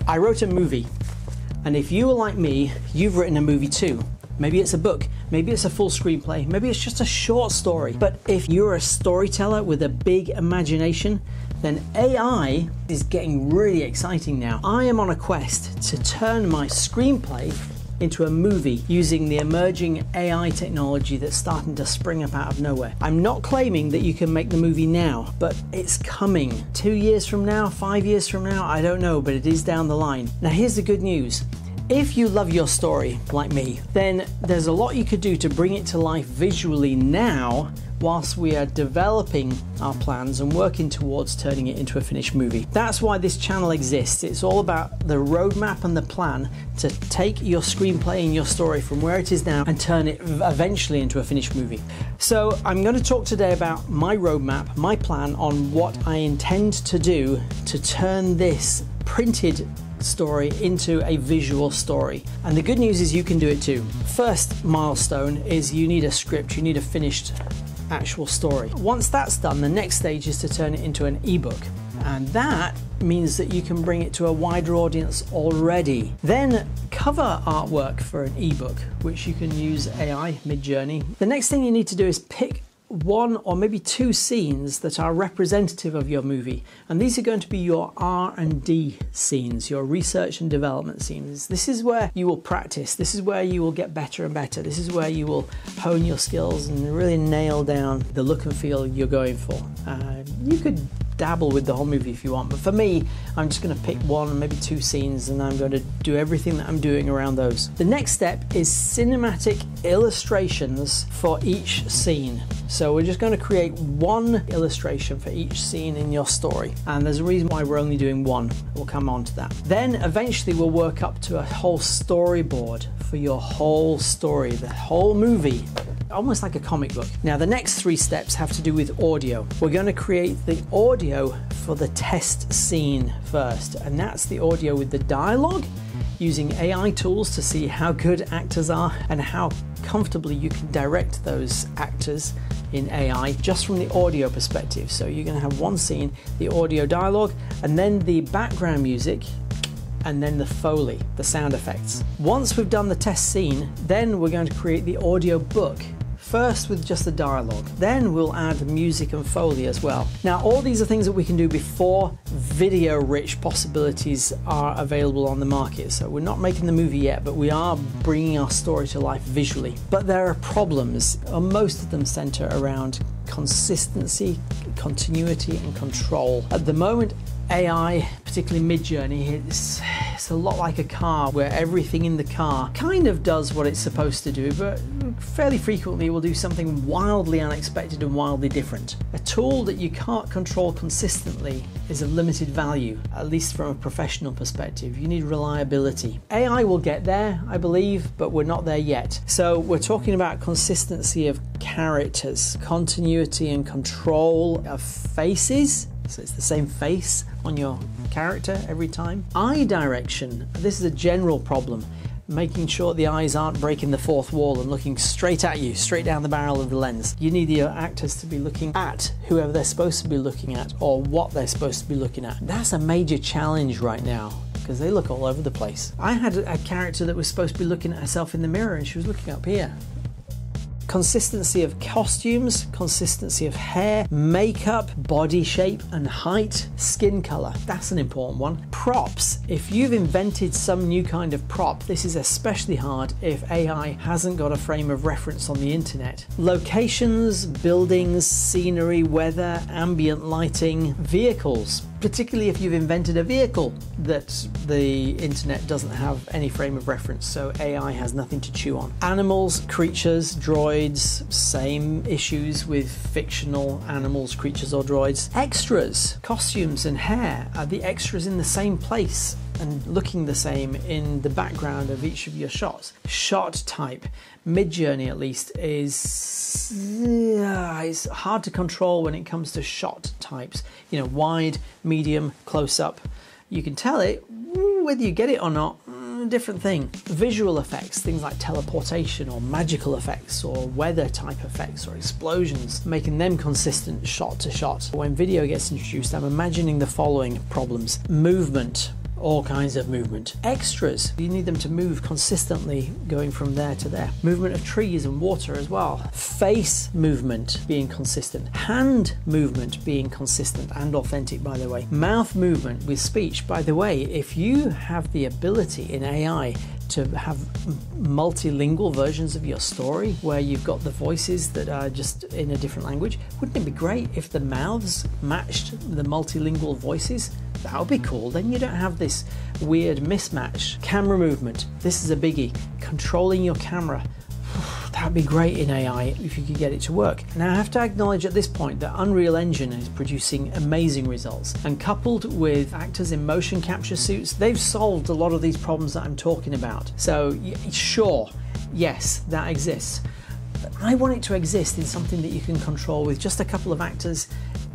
I wrote a movie, and if you are like me, you've written a movie too. Maybe it's a book, maybe it's a full screenplay, maybe it's just a short story. But if you're a storyteller with a big imagination, then AI is getting really exciting now. I am on a quest to turn my screenplay into a movie using the emerging AI technology that's starting to spring up out of nowhere. I'm not claiming that you can make the movie now, but it's coming. 2 years from now, 5 years from now, I don't know, but it is down the line. Now here's the good news. If you love your story, like me, then there's a lot you could do to bring it to life visually now whilst we are developing our plans and working towards turning it into a finished movie. That's why this channel exists. It's all about the roadmap and the plan to take your screenplay and your story from where it is now and turn it eventually into a finished movie. So I'm going to talk today about my roadmap, my plan on what I intend to do to turn this printed story into a visual story. And the good news is you can do it too. First milestone is you need a script, you need a finished actual story. Once that's done, the next stage is to turn it into an ebook. And that means that you can bring it to a wider audience already. Then cover artwork for an ebook, which you can use AI, Midjourney. The next thing you need to do is pick one or maybe two scenes that are representative of your movie, and these are going to be your R&D scenes, your research and development scenes. This is where you will practice, this is where you will get better and better, this is where you will hone your skills and really nail down the look and feel you're going for. You could dabble with the whole movie if you want, but for me, I'm just going to pick one, maybe two scenes, and I'm going to do everything that I'm doing around those. The next step is cinematic illustrations for each scene. So we're just going to create one illustration for each scene in your story, and there's a reason why we're only doing one. We'll come on to that. Then eventually we'll work up to a whole storyboard for your whole story, the whole movie, almost like a comic book. Now the next three steps have to do with audio. We're going to create the audio for the test scene first, and that's the audio with the dialogue, using AI tools to see how good actors are and how comfortably you can direct those actors in AI just from the audio perspective. So you're going to have one scene, the audio dialogue, and then the background music, and then the foley, the sound effects. Once we've done the test scene, then we're going to create the audio book. First with just the dialogue, then we'll add music and foley as well. Now all these are things that we can do before video-rich possibilities are available on the market. So we're not making the movie yet, but we are bringing our story to life visually. But there are problems, and most of them center around consistency, continuity, and control. At the moment, AI, particularly Midjourney, it's a lot like a car, where everything in the car kind of does what it's supposed to do, but fairly frequently it will do something wildly unexpected and wildly different. A tool that you can't control consistently is of limited value, at least from a professional perspective. You need reliability. AI will get there, I believe, but we're not there yet. So we're talking about consistency of characters, continuity and control of faces. So it's the same face on your character every time. Eye direction, this is a general problem. Making sure the eyes aren't breaking the fourth wall and looking straight at you, straight down the barrel of the lens. You need your actors to be looking at whoever they're supposed to be looking at, or what they're supposed to be looking at. That's a major challenge right now, because they look all over the place. I had a character that was supposed to be looking at herself in the mirror, and she was looking up here. Consistency of costumes, consistency of hair, makeup, body shape and height, skin color. That's an important one. Props. If you've invented some new kind of prop, this is especially hard if AI hasn't got a frame of reference on the internet. Locations, buildings, scenery, weather, ambient lighting, vehicles. Particularly if you've invented a vehicle that the internet doesn't have any frame of reference, so AI has nothing to chew on. Animals, creatures, droids, same issues with fictional animals, creatures or droids. Extras, costumes and hair. Are the extras in the same place and looking the same in the background of each of your shots? Shot type. Midjourney at least is hard to control when it comes to shot types. You know, wide, medium, close up. You can tell it whether you get it or not, different thing. Visual effects, things like teleportation or magical effects or weather type effects or explosions, making them consistent shot to shot. When video gets introduced, I'm imagining the following problems. Movement, all kinds of movement. Extras, you need them to move consistently going from there to there. Movement of trees and water as well. Face movement being consistent. Hand movement being consistent and authentic, by the way. Mouth movement with speech. By the way, if you have the ability in AI to have multilingual versions of your story where you've got the voices that are just in a different language, wouldn't it be great if the mouths matched the multilingual voices? That would be cool. Then you don't have this weird mismatch. Camera movement. This is a biggie. Controlling your camera. That'd be great in AI if you could get it to work. Now I have to acknowledge at this point that Unreal Engine is producing amazing results, and coupled with actors in motion capture suits, they've solved a lot of these problems that I'm talking about. So sure, yes, that exists. But I want it to exist in something that you can control with just a couple of actors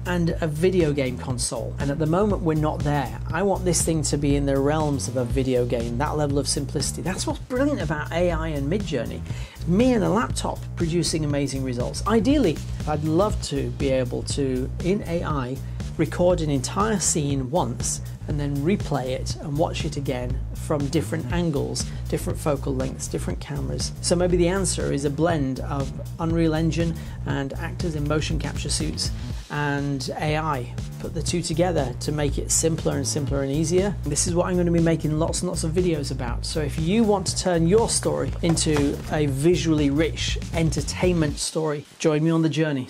and a video game console. And at the moment we're not there. I want this thing to be in the realms of a video game, that level of simplicity. That's what's brilliant about AI and Midjourney. Me and a laptop producing amazing results. Ideally, I'd love to be able to, in AI, record an entire scene once and then replay it and watch it again from different angles, different focal lengths, different cameras. So maybe the answer is a blend of Unreal Engine and actors in motion capture suits and AI. Put the two together to make it simpler and simpler and easier. This is what I'm going to be making lots and lots of videos about. So if you want to turn your story into a visually rich entertainment story, join me on the journey.